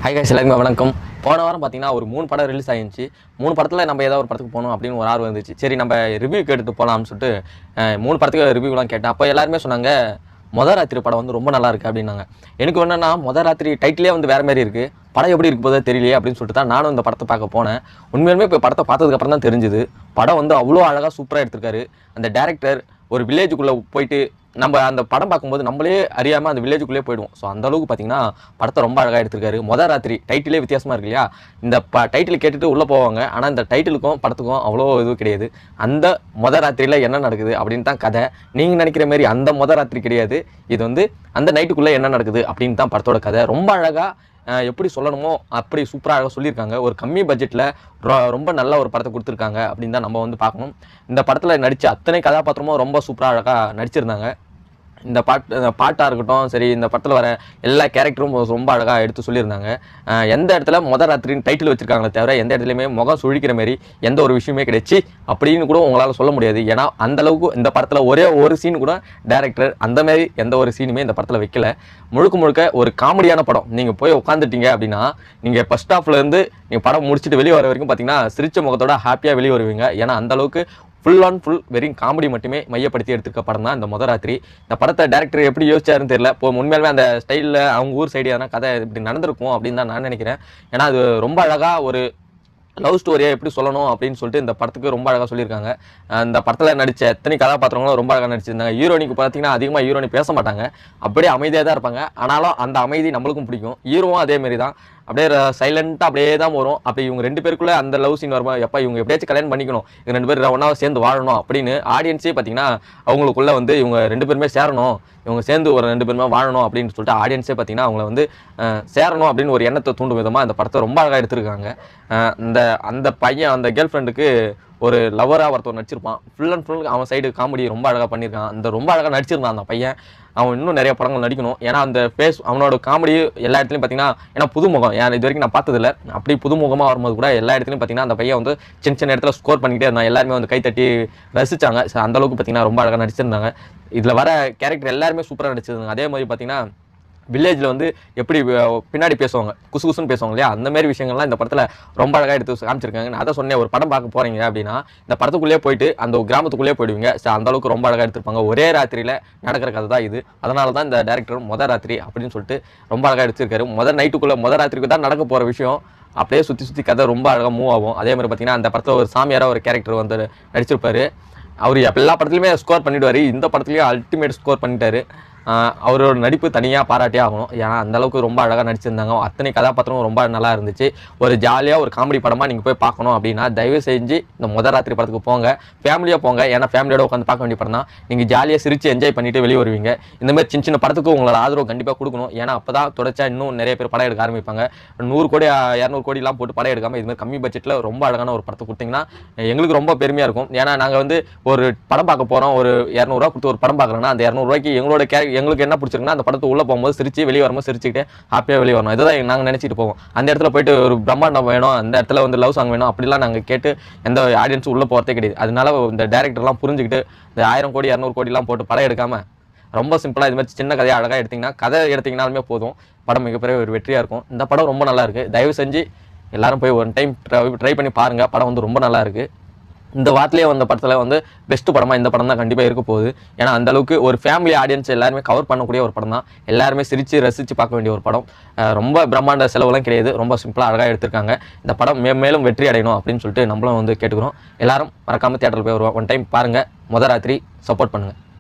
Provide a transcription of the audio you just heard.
Hi guys, எல்லாருமே வணக்கம். போன வாரம் பார்த்தீங்கன்னா ஒரு 3 படம் ரிலீஸ் ஆகிருந்துச்சு. 3 படத்தில் நம்ம ஏதாவது ஒரு படத்துக்கு போகணும் அப்படின்னு ஒரு ஆர்வம் இருந்துச்சு. சரி, நம்ம ரிவ்யூ கேட்டுட்டு போகலாம்னு சொல்லிட்டு 3 படத்துக்கு ரிவ்யூலாம் கேட்டேன். அப்போ எல்லாருமே சொன்னாங்க மொத ராத்திரி படம் வந்து ரொம்ப நல்லா இருக்குது அப்படின்னாங்க. எனக்கு என்னன்னா மொத ராத்திரி டைட்டிலே வந்து வேறு மாதிரி இருக்குது, படம் எப்படி இருக்கு போதே தெரியலையே அப்படின்னு சொல்லிட்டு தான் நானும் இந்த படத்தை பார்க்க போனேன். உண்மையிலுமே இப்போ படத்தை பார்த்ததுக்கப்புறம் தான் தெரிஞ்சுது, படம் வந்து அவ்வளோ அழகாக சூப்பராக எடுத்திருக்காரு. அந்த டேரக்டர் ஒரு வில்லேஜுக்குள்ளே போயிட்டு நம்ம அந்த படம் பார்க்கும்போது நம்மளே அறியாமல் அந்த வில்லேஜுக்குள்ளே போயிடுவோம். ஸோ அந்த அளவுக்கு பார்த்தீங்கன்னா படத்தை ரொம்ப அழகாக எடுத்திருக்காரு. மொத ராத்திரி டைட்டிலே வித்தியாசமாக இருக்கு இல்லையா? இந்த டைட்டில் கேட்டுட்டு உள்ளே போவாங்க, ஆனால் இந்த டைட்டிலுக்கும் படத்துக்கும் அவ்வளோ இது கிடையாது. அந்த மொத ராத்திரியில் என்ன நடக்குது அப்படின்னு தான் கதை. நீங்கள் நினைக்கிற மாதிரி அந்த மொத ராத்திரி கிடையாது. இது வந்து அந்த நைட்டுக்குள்ளே என்ன நடக்குது அப்படின்னு தான் படத்தோட கதை. ரொம்ப அழகாக எப்படி சொல்லணுமோ அப்படி சூப்பராக சொல்லியிருக்காங்க. ஒரு கம்மி பட்ஜெட்டில் ரொம்ப நல்ல ஒரு படத்தை கொடுத்துருக்காங்க அப்படின்னு தான் நம்ம வந்து பார்க்கணும். இந்த படத்தில் நடித்த அத்தனை கதாபாத்திரமும் ரொம்ப சூப்பராக அழகாக நடிச்சிருந்தாங்க. இந்த பாட்டாக இருக்கட்டும் சரி, இந்த படத்தில் வர எல்லா கேரக்டரும் ரொம்ப அழகாக எடுத்து சொல்லியிருந்தாங்க. எந்த இடத்துல மொத ராத்திரின்னு டைட்டில் வச்சுருக்காங்களே தவிர எந்த இடத்துலையுமே முகம் சுழிக்கிற மாரி எந்த ஒரு விஷயமே கிடைச்சி அப்படின்னு கூட உங்களால் சொல்ல முடியாது. ஏன்னா அந்தளவுக்கு இந்த படத்தில் ஒரே ஒரு சீன் கூட டேரக்டர் அந்த மாதிரி எந்த ஒரு சீனுமே இந்த படத்தில் வைக்கல. முழுக்க முழுக்க ஒரு காமெடியான படம். நீங்கள் போய் உட்காந்துட்டீங்க அப்படின்னா நீங்கள் ஃபர்ஸ்ட் ஹாஃப்லேருந்து நீங்கள் படம் முடிச்சுட்டு வெளியே வர வரைக்கும் பார்த்தீங்கன்னா சிரிச்ச முகத்தோட ஹாப்பியாக வெளியே வருவீங்க. ஏன்னா அந்தளவுக்கு ஃபுல் ஆன் ஃபுல் வெறும் காமெடி மட்டுமே மையப்படுத்தி எடுத்துக்க படம் தான் இந்த மொத ராத்திரி. இந்த படத்தை டேரக்டர் எப்படி யோசிச்சாருன்னு தெரியல. இப்போ உண்மையிலுமே அந்த ஸ்டைலில் அவங்க ஊர் சைடு எதனா கதை இப்படி நடந்திருக்கும் அப்படின்னு தான் நான் நினைக்கிறேன். ஏன்னா அது ரொம்ப அழகாக ஒரு லவ் ஸ்டோரியை எப்படி சொல்லணும் அப்படின்னு சொல்லிட்டு இந்த படத்துக்கு ரொம்ப அழகாக சொல்லியிருக்காங்க. அந்த படத்தில் நடித்த எத்தனை கதாபாத்திரங்களும் ரொம்ப அழகாக நடிச்சிருந்தாங்க. ஹீரோனிக்கு பார்த்தீங்கன்னா அதிகமாக ஹீரோனி பேச மாட்டாங்க, அப்படியே அமைதியாக தான் இருப்பாங்க. ஆனாலும் அந்த அமைதி நம்மளுக்கும் பிடிக்கும். ஹீரோவும் அதேமாரி தான், அப்படியே சைலண்ட்டாக அப்படியே தான் வரும். அப்படி இவங்க 2 பேருக்குள்ளே அந்த லவ் சீன் வரும்போது எப்போ இவங்க எப்படியாச்சும் கல்யாணம் பண்ணிக்கணும், இவங்க 2 பேர் ஒன்றா சேர்ந்து வாழணும் அப்படின்னு ஆடியன்ஸே பார்த்தீங்கன்னா அவங்களுக்குள்ளே வந்து இவங்க 2 பேருமே சேரணும், இவங்க சேர்ந்து ஒரு 2 பேருமே வாழணும் அப்படின்னு சொல்லிட்டு ஆடியன்ஸே பார்த்தீங்கன்னா அவங்கள வந்து சேரணும் அப்படின்னு ஒரு எண்ணத்தை தூண்டும் விதமாக அந்த படத்தை ரொம்ப அழகாக எடுத்திருக்காங்க. அந்த பையன் அந்த கேர்ள் ஃப்ரெண்டுக்கு ஒரு லவராக ஒருத்தர் நடிச்சிருப்பான். ஃபுல் அண்ட் ஃபுல் அவன் சைடு காமெடி ரொம்ப அழகாக பண்ணியிருக்கான். அந்த ரொம்ப அழகாக நடிச்சிருந்தான் அந்த பையன். அவன் இன்னும் நிறைய படங்கள் நடிக்கணும். ஏன்னா அந்த ஃபேஸ் அவனோட காமெடி எல்லா இடத்துலையும் பார்த்தீங்கன்னா, ஏன்னா புதுமுகம் இது வரைக்கும் நான் பார்த்ததில்ல. அப்படி புதுமுகமாக வரும்போது கூட எல்லா இடத்துலையும் பார்த்தீங்கன்னா அந்த பையன் வந்து சின்ன சின்ன இடத்துல ஸ்கோர் பண்ணிக்கிட்டே இருந்தான். எல்லாருமே வந்து கைத்தட்டி ரசித்தாங்க. அந்தளவுக்கு பார்த்தீங்கன்னா ரொம்ப அழகாக நடிச்சிருந்தாங்க. இதில் வர கேரக்டர் எல்லாருமே சூப்பராக நடிச்சிருந்தாங்க. அதே மாதிரி பார்த்தீங்கன்னா வில்லேஜில் வந்து எப்படி பின்னாடி பேசுவாங்க, குசு குசுன்னு பேசுவாங்க இல்லையா, அந்த மாதிரி விஷயங்கள்லாம் இந்த படத்தில் ரொம்ப அழகாக எடுத்து காமிச்சிருக்காங்க. நான் அதை சொன்னேன், ஒரு படம் பார்க்க போகிறீங்க அப்படின்னா இந்த படத்துக்குள்ளேயே போயிட்டு அந்த கிராமத்துக்குள்ளேயே போயிடுவீங்க. அந்தளவுக்கு ரொம்ப அழகாக எடுத்திருப்பாங்க. ஒரே ராத்திரியில் நடக்கிற கதை தான் இது. அதனால தான் இந்த டேரக்டர் மொத ராத்திரி அப்படின்னு சொல்லிட்டு ரொம்ப அழகாக எடுத்திருக்காரு. மொத ராத்திரிக்கு தான் நடக்க போகிற விஷயம் அப்படியே சுற்றி கதை ரொம்ப அழகாக மூவ் ஆகும். அதே மாதிரி பார்த்தீங்கன்னா அந்த படத்தில் ஒரு சாமியாராக ஒரு கேரக்டர் வந்து நடிச்சிருப்பார். அவர் எல்லா படத்துலையுமே ஸ்கோர் பண்ணிவிடுவார். இந்த படத்துலேயும் அல்டிமேட் ஸ்கோர் பண்ணிட்டாரு. அவரோட நடிப்பு தனியாக பாராட்டே ஆகணும். ஏன்னா அந்தளவுக்கு ரொம்ப அழகாக நடிச்சிருந்தாங்க. அத்தனை கதாபாத்திரமும் ரொம்ப நல்லா இருந்துச்சு. ஒரு ஜாலியாக ஒரு காமெடி படமாக நீங்கள் போய் பார்க்கணும் அப்படின்னா தயவு செஞ்சு இந்த மொத ராத்திரி படத்துக்கு போங்க, ஃபேமிலியாக போங்க. ஏன்னா ஃபேமிலியோட உட்காந்து பார்க்க வேண்டிய படம் தான். நீங்கள் ஜாலியாக சிரித்து என்ஜாய் பண்ணிவிட்டு வெளியே வருவீங்க. இந்தமாதிரி சின்ன சின்ன படத்துக்கு உங்களோட ஆதரவு கண்டிப்பாக கொடுக்கணும். ஏன்னா அப்போ தான் தொடர்ச்சியாக இன்னும் நிறைய பேர் படம் எடுக்க ஆரம்பிப்பாங்க. 100 கோடி 200 கோடிலாம் போட்டு படம் எடுக்காமல் இதுமாதிரி கம்மி பட்ஜெட்டில் ரொம்ப அழகான ஒரு படத்தை கொடுத்தீங்கன்னா எங்களுக்கு ரொம்ப பெருமையாக இருக்கும். ஏன்னா நாங்கள் வந்து ஒரு படம் பார்க்க போகிறோம், ஒரு 200 ரூபா கொடுத்து ஒரு படம் பார்க்குறோன்னா அந்த 200 ரூபாய்க்கு எங்களுக்கு என்ன பிடிச்சிருக்குன்னா அந்த படத்தை உள்ளே போகும்போது சிரிச்சு வெளியே வரும்போது சிரிச்சுக்கிட்டே ஹாப்பியாக வெளியே வரணும். இதுதான் நாங்கள் நினச்சிட்டு போவோம். அந்த இடத்துல போயிட்டு ஒரு பிரம்மாண்டம் வேணும், அந்த இடத்துல வந்து லவ் சாங் வேணும் அப்படிலாம் நாங்கள் கேட்டு எந்த ஆடியன்ஸும் உள்ளே போகிறதே கிடையாது. அதனால இந்த டேரக்டர்லாம் புரிஞ்சுக்கிட்டு இந்த 1000 கோடி 200 கோடிலாம் போட்டு படம் எடுக்காமல் ரொம்ப சிம்பிளாக இது மாதிரி சின்ன கதையை அழகாக எடுத்திங்கன்னா கதை எடுத்திங்கனாலுமே போதும், படம் மிகப்பெரிய ஒரு வெற்றியாக இருக்கும். இந்த படம் ரொம்ப நல்லா இருக்குது. தயவு செஞ்சு எல்லாரும் போய் ஒன் டைம் ட்ரை பண்ணி பாருங்கள். படம் வந்து ரொம்ப நல்லா இருக்குது. இந்த வாரத்திலே வந்த படத்தில் வந்து பெஸ்ட் படமாக இந்த படம் தான் கண்டிப்பாக இருக்க போகுது. ஏன்னா அந்தளவுக்கு ஒரு ஃபேமிலி ஆடியன்ஸ் எல்லாருமே கவர் பண்ணக்கூடிய ஒரு படம் தான். எல்லாருமே சிரித்து ரசித்து பார்க்க வேண்டிய ஒரு படம். ரொம்ப பிரம்மாண்ட செலவுலாம் கிடையாது, ரொம்ப சிம்பிளாக அழகாக எடுத்திருக்காங்க. இந்த படம் மேலும் வெற்றி அடையணும் அப்படின்னு சொல்லிட்டு நம்மளும் வந்து கேட்டுக்கிறோம். எல்லாரும் மறக்காமல் தியேட்டரில் போய் வருவோம். ஒன் டைம் பாருங்கள், மொத ராத்திரி சப்போர்ட் பண்ணுங்கள்.